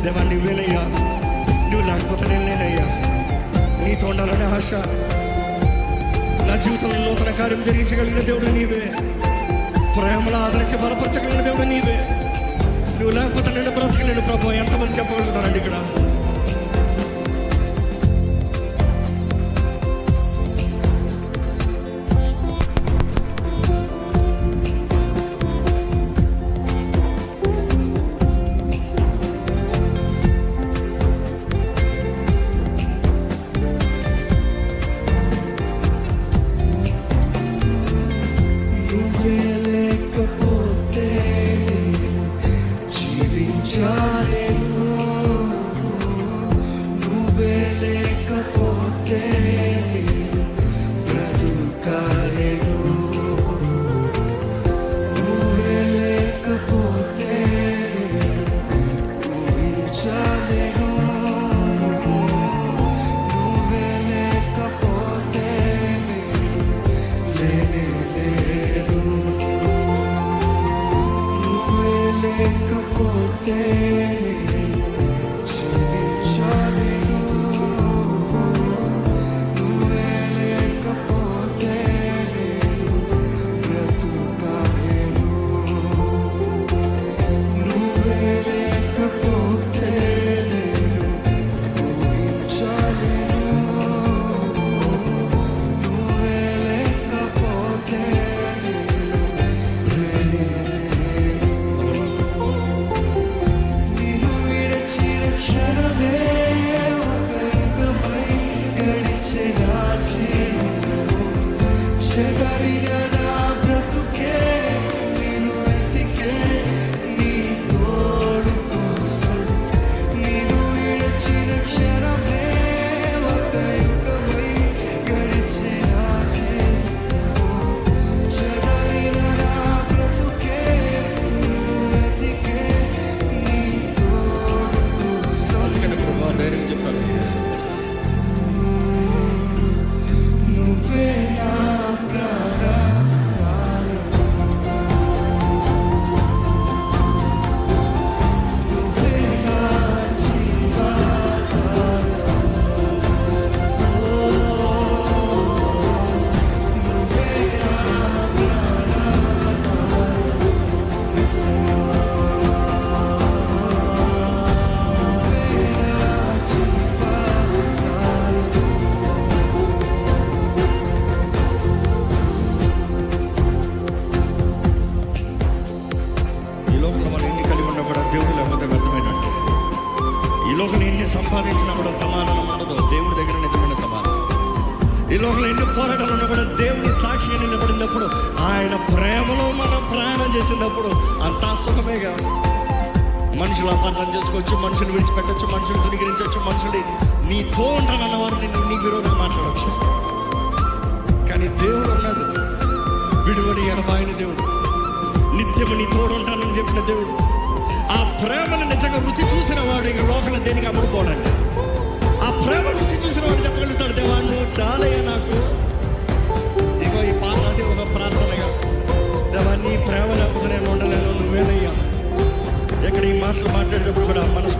దేవా నువ్వేనయ్యా, నువ్వు లేకపోతే నేను లేనయ్యా. నీతో ఉండాలనే ఆశ, నా జీవితంలో నూతన కార్యం జరిగించగలిగిన దేవుడు నీవే, ప్రేమలో ఆదరించి బలపరచగలిగిన దేవుడు నీవే. నువ్వు లేకపోతే నేను బ్రతకలేను ప్రభు. ఎంతమంది చెప్పగలుగుతారండి ఇక్కడ? లోకంలో ఎన్ని సంపాదించినా కూడా సమానం ఉండదు దేవుడి దగ్గర నిజమైన సమానం. ఈ లోకంలో ఎన్ని పోరాటాలు ఉన్నా కూడా దేవుని సాక్షిగా నిలబడినప్పుడు, ఆయన ప్రేమలో మనం ప్రయాణం చేసినప్పుడు అంతా సుఖమేగా. మనుషులు అపార్థం చేసుకోవచ్చు, మనుషులు విడిచిపెట్టచ్చు, మనుషులు తునిగిరించవచ్చు, మనుషులు నీతో ఉంటానన్న వారిని నీ విరోధంగా మాట్లాడవచ్చు. కానీ దేవుడు ఉన్నాడు, విడువని ఎడబాయిన దేవుడు, నిత్యము నీ తోడు ఉంటానని చెప్పిన దేవుడు. ఆ ప్రేమను నిజంగా రుచి చూసిన వాడు ఈ లోకంలో దేనికి అమ్ముడుపోడండి. ఆ ప్రేమ రుచి చూసిన వాడు చెప్పగలుగుతాడు, దేవా నువ్వు చాలయ్యా నాకు. ఇగో ఈ పాట అది ఒక ప్రార్థనగా, దేవా నీ ప్రేమ లేకపోతే నేను ఉండలేను, నువ్వేనయ్యా. ఎక్కడ ఈ మాటలు మాట్లాడేటప్పుడు కూడా మనసు